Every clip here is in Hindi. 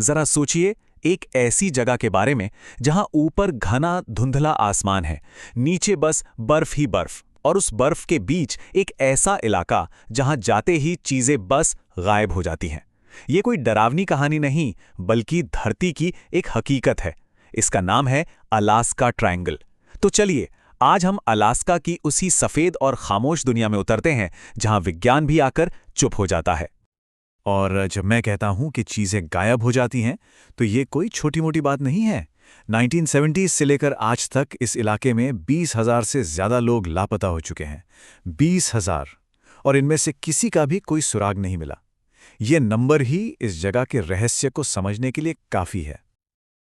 जरा सोचिए, एक ऐसी जगह के बारे में जहां ऊपर घना धुंधला आसमान है, नीचे बस बर्फ ही बर्फ, और उस बर्फ के बीच एक ऐसा इलाका जहां जाते ही चीजें बस गायब हो जाती हैं। ये कोई डरावनी कहानी नहीं, बल्कि धरती की एक हकीकत है। इसका नाम है अलास्का ट्रायंगल। तो चलिए, आज हम अलास्का की उसी सफेद और खामोश दुनिया में उतरते हैं जहां विज्ञान भी आकर चुप हो जाता है। और जब मैं कहता हूं कि चीजें गायब हो जाती हैं, तो ये कोई छोटी मोटी बात नहीं है। 1970 से लेकर आज तक इस इलाके में 20,000 से ज्यादा लोग लापता हो चुके हैं। 20,000, और इनमें से किसी का भी कोई सुराग नहीं मिला। ये नंबर ही इस जगह के रहस्य को समझने के लिए काफी है।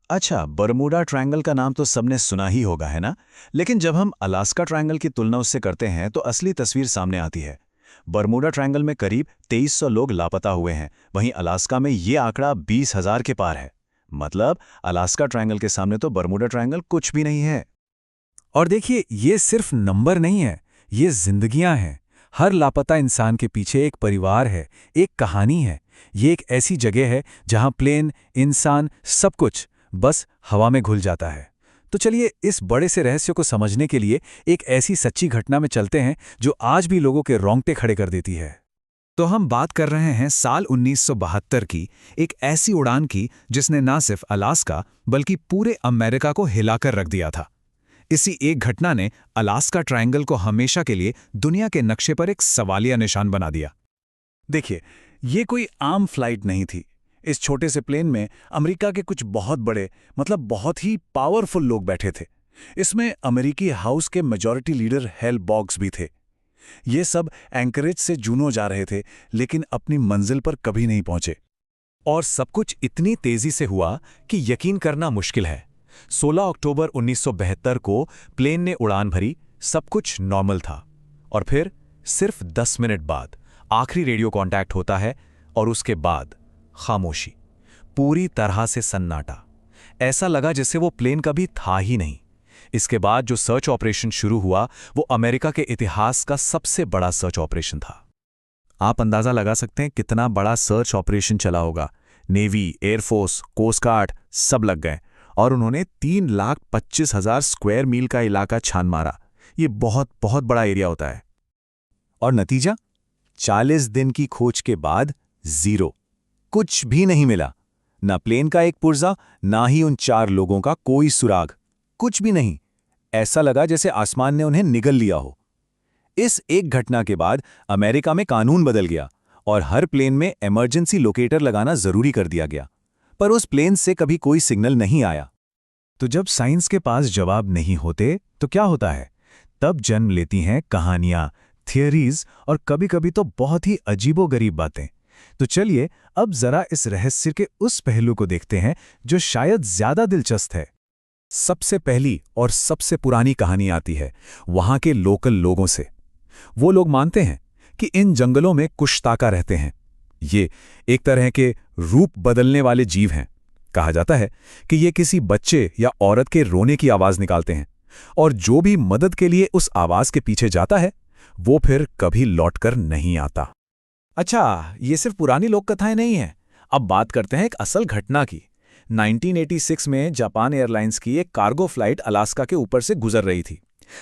अच्छा, बरमूडा ट्रायंगल का नाम तो सबने सुना ही होगा, है ना? लेकिन जब हम अलास्का ट्रायंगल की तुलना उससे करते हैं तो असली तस्वीर सामने आती है। बरमूडा ट्रायंगल में करीब 2300 लोग लापता हुए हैं, वहीं अलास्का में ये आंकड़ा 20,000 के पार है। मतलब अलास्का ट्रायंगल के सामने तो बरमूडा ट्रायंगल कुछ भी नहीं है। और देखिए, ये सिर्फ नंबर नहीं है, ये जिंदगियां हैं। हर लापता इंसान के पीछे एक परिवार है, एक कहानी है। ये एक ऐसी जगह है जहां प्लेन, इंसान, सब कुछ बस हवा में घुल जाता है। तो चलिए, इस बड़े से रहस्य को समझने के लिए एक ऐसी सच्ची घटना में चलते हैं जो आज भी लोगों के रोंगटे खड़े कर देती है। तो हम बात कर रहे हैं साल 1972 की, एक ऐसी उड़ान की जिसने न सिर्फ अलास्का बल्कि पूरे अमेरिका को हिलाकर रख दिया था। इसी एक घटना ने अलास्का ट्रायंगल को हमेशा के लिए दुनिया के नक्शे पर एक सवालिया निशान बना दिया। देखिए, ये कोई आम फ्लाइट नहीं थी। इस छोटे से प्लेन में अमेरिका के कुछ बहुत बड़े, मतलब बहुत ही पावरफुल लोग बैठे थे। इसमें अमेरिकी हाउस के मेजॉरिटी लीडर हेल बॉग्स भी थे। ये सब एंकरेज से जूनो जा रहे थे, लेकिन अपनी मंजिल पर कभी नहीं पहुंचे। और सब कुछ इतनी तेजी से हुआ कि यकीन करना मुश्किल है। 16 अक्टूबर 1972 को प्लेन ने उड़ान भरी, सब कुछ नॉर्मल था। और फिर सिर्फ 10 मिनट बाद आखिरी रेडियो कांटेक्ट होता है, और उसके बाद खामोशी, पूरी तरह से सन्नाटा। ऐसा लगा जैसे वो प्लेन कभी था ही नहीं। इसके बाद जो सर्च ऑपरेशन शुरू हुआ, वो अमेरिका के इतिहास का सबसे बड़ा सर्च ऑपरेशन था। आप अंदाजा लगा सकते हैं कितना बड़ा सर्च ऑपरेशन चला होगा। नेवी, एयरफोर्स, कोस्ट गार्ड सब लग गए, और उन्होंने 3,25,000 स्क्वायर मील का इलाका छान मारा। ये बहुत बहुत बड़ा एरिया होता है। और नतीजा, 40 दिन की खोज के बाद जीरो, कुछ भी नहीं मिला। ना प्लेन का एक पुर्जा, ना ही उन 4 लोगों का कोई सुराग, कुछ भी नहीं। ऐसा लगा जैसे आसमान ने उन्हें निगल लिया हो। इस एक घटना के बाद अमेरिका में कानून बदल गया और हर प्लेन में इमरजेंसी लोकेटर लगाना जरूरी कर दिया गया। पर उस प्लेन से कभी कोई सिग्नल नहीं आया। तो जब साइंस के पास जवाब नहीं होते तो क्या होता है? तब जन्म लेती हैं कहानियां, थियरीज और कभी-कभी तो बहुत ही अजीबोगरीब बातें। तो चलिए, अब जरा इस रहस्य के उस पहलू को देखते हैं जो शायद ज्यादा दिलचस्प है। सबसे पहली और सबसे पुरानी कहानी आती है वहां के लोकल लोगों से। वो लोग मानते हैं कि इन जंगलों में कुछ ताका रहते हैं। ये एक तरह के रूप बदलने वाले जीव हैं। कहा जाता है कि ये किसी बच्चे या औरत के रोने की आवाज निकालते हैं, और जो भी मदद के लिए उस आवाज के पीछे जाता है, वो फिर कभी लौटकर नहीं आता। अच्छा, ये सिर्फ पुरानी लोक कथाएं नहीं हैं। अब बात करते हैं एक असल घटना की। 1986 में जापान एयरलाइंस की एक कार्गो फ्लाइट अलास्का के ऊपर से गुजर रही थी।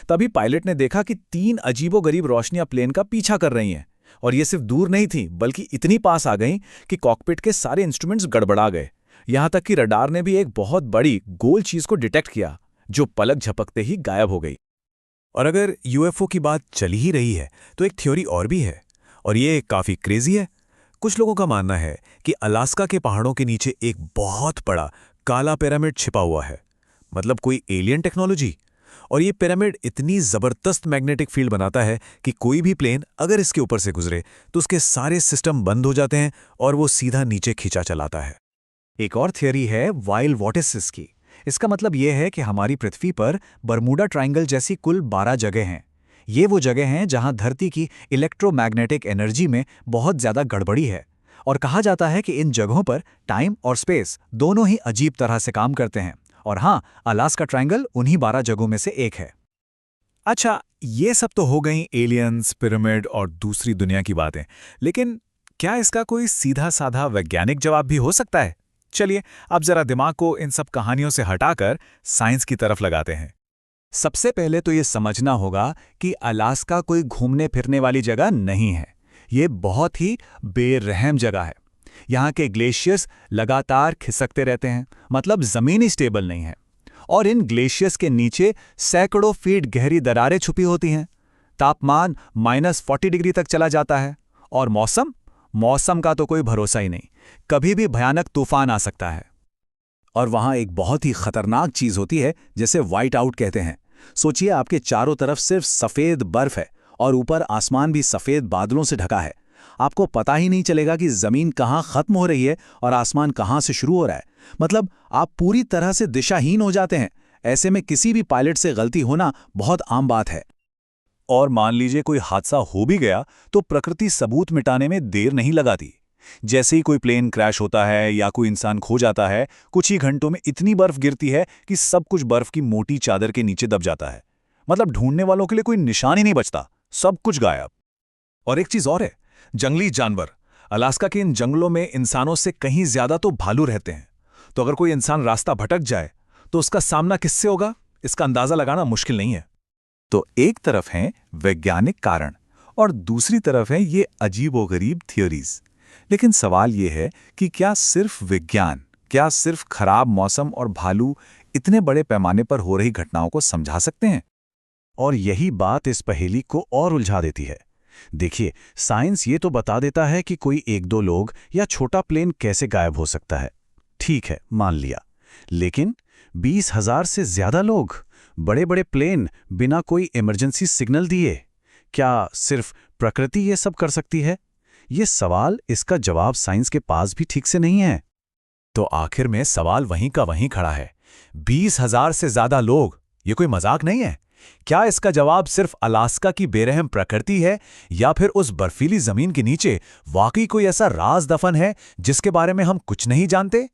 तभी पायलट ने देखा कि 3 अजीबोगरीब रोशनियां प्लेन का पीछा कर रही हैं, और ये सिर्फ दूर नहीं थी, बल्कि इतनी पास आ गईं कि कॉकपिट के सारे इंस्ट्रूमेंट्स गड़बड़ा गए। यहां तक कि रडार ने भी एक बहुत बड़ी गोल चीज को डिटेक्ट किया, जो पलक झपकते ही गायब हो गई। और अगर यूएफओ की बात चली ही रही है, तो एक थ्योरी और भी है, और ये काफी क्रेजी है। कुछ लोगों का मानना है कि अलास्का के पहाड़ों के नीचे एक बहुत बड़ा काला पिरामिड छिपा हुआ है, मतलब कोई एलियन टेक्नोलॉजी। और ये पिरामिड इतनी जबरदस्त मैग्नेटिक फील्ड बनाता है कि कोई भी प्लेन अगर इसके ऊपर से गुजरे तो उसके सारे सिस्टम बंद हो जाते हैं और वो सीधा नीचे खींचा चलाता है। एक और थियरी है वाइल्ड वॉटिसेस की। इसका मतलब यह है कि हमारी पृथ्वी पर बरमूडा ट्रायंगल जैसी कुल 12 जगह हैं। ये वो जगह हैं जहां धरती की इलेक्ट्रोमैग्नेटिक एनर्जी में बहुत ज्यादा गड़बड़ी है, और कहा जाता है कि इन जगहों पर टाइम और स्पेस दोनों ही अजीब तरह से काम करते हैं। और हाँ, अलास्का ट्रायंगल उन्हीं 12 जगहों में से एक है। अच्छा, ये सब तो हो गई एलियंस, पिरामिड और दूसरी दुनिया की बातें, लेकिन क्या इसका कोई सीधा साधा वैज्ञानिक जवाब भी हो सकता है? चलिए अब जरा दिमाग को इन सब कहानियों से हटाकर साइंस की तरफ लगाते हैं। सबसे पहले तो ये समझना होगा कि अलास्का कोई घूमने फिरने वाली जगह नहीं है। ये बहुत ही बेरहम जगह है। यहाँ के ग्लेशियर्स लगातार खिसकते रहते हैं, मतलब ज़मीन ही स्टेबल नहीं है। और इन ग्लेशियर्स के नीचे सैकड़ों फीट गहरी दरारें छुपी होती हैं। तापमान -40 डिग्री तक चला जाता है। और मौसम का तो कोई भरोसा ही नहीं, कभी भी भयानक तूफान आ सकता है। और वहाँ एक बहुत ही खतरनाक चीज़ होती है जिसे वाइट आउट कहते हैं। सोचिए, आपके चारों तरफ सिर्फ सफ़ेद बर्फ है और ऊपर आसमान भी सफ़ेद बादलों से ढका है। आपको पता ही नहीं चलेगा कि ज़मीन कहाँ ख़त्म हो रही है और आसमान कहाँ से शुरू हो रहा है। मतलब आप पूरी तरह से दिशाहीन हो जाते हैं। ऐसे में किसी भी पायलट से गलती होना बहुत आम बात है। और मान लीजिए कोई हादसा हो भी गया तो प्रकृति सबूत मिटाने में देर नहीं लगाती। जैसे ही कोई प्लेन क्रैश होता है या कोई इंसान खो जाता है, कुछ ही घंटों में इतनी बर्फ गिरती है कि सब कुछ बर्फ की मोटी चादर के नीचे दब जाता है। मतलब ढूंढने वालों के लिए कोई निशान ही नहीं बचता, सब कुछ गायब। और एक चीज और है, जंगली जानवर। अलास्का के इन जंगलों में इंसानों से कहीं ज्यादा तो भालू रहते हैं। तो अगर कोई इंसान रास्ता भटक जाए तो उसका सामना किससे होगा, इसका अंदाजा लगाना मुश्किल नहीं है। तो एक तरफ हैं वैज्ञानिक कारण और दूसरी तरफ है ये अजीबोगरीब थियोरीज। लेकिन सवाल ये है कि क्या सिर्फ विज्ञान, क्या सिर्फ खराब मौसम और भालू इतने बड़े पैमाने पर हो रही घटनाओं को समझा सकते हैं? और यही बात इस पहेली को और उलझा देती है। देखिए, साइंस ये तो बता देता है कि कोई एक दो लोग या छोटा प्लेन कैसे गायब हो सकता है। ठीक है, मान लिया। लेकिन 20,000 से ज्यादा लोग, बड़े बड़े प्लेन, बिना कोई इमरजेंसी सिग्नल दिए, क्या सिर्फ प्रकृति ये सब कर सकती है? ये सवाल, इसका जवाब साइंस के पास भी ठीक से नहीं है। तो आखिर में सवाल वहीं का वहीं खड़ा है। 20,000 से ज्यादा लोग, ये कोई मजाक नहीं है। क्या इसका जवाब सिर्फ अलास्का की बेरहम प्रकृति है, या फिर उस बर्फीली जमीन के नीचे वाकई कोई ऐसा राज दफन है जिसके बारे में हम कुछ नहीं जानते?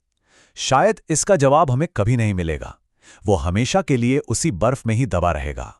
शायद इसका जवाब हमें कभी नहीं मिलेगा। वो हमेशा के लिए उसी बर्फ में ही दबा रहेगा।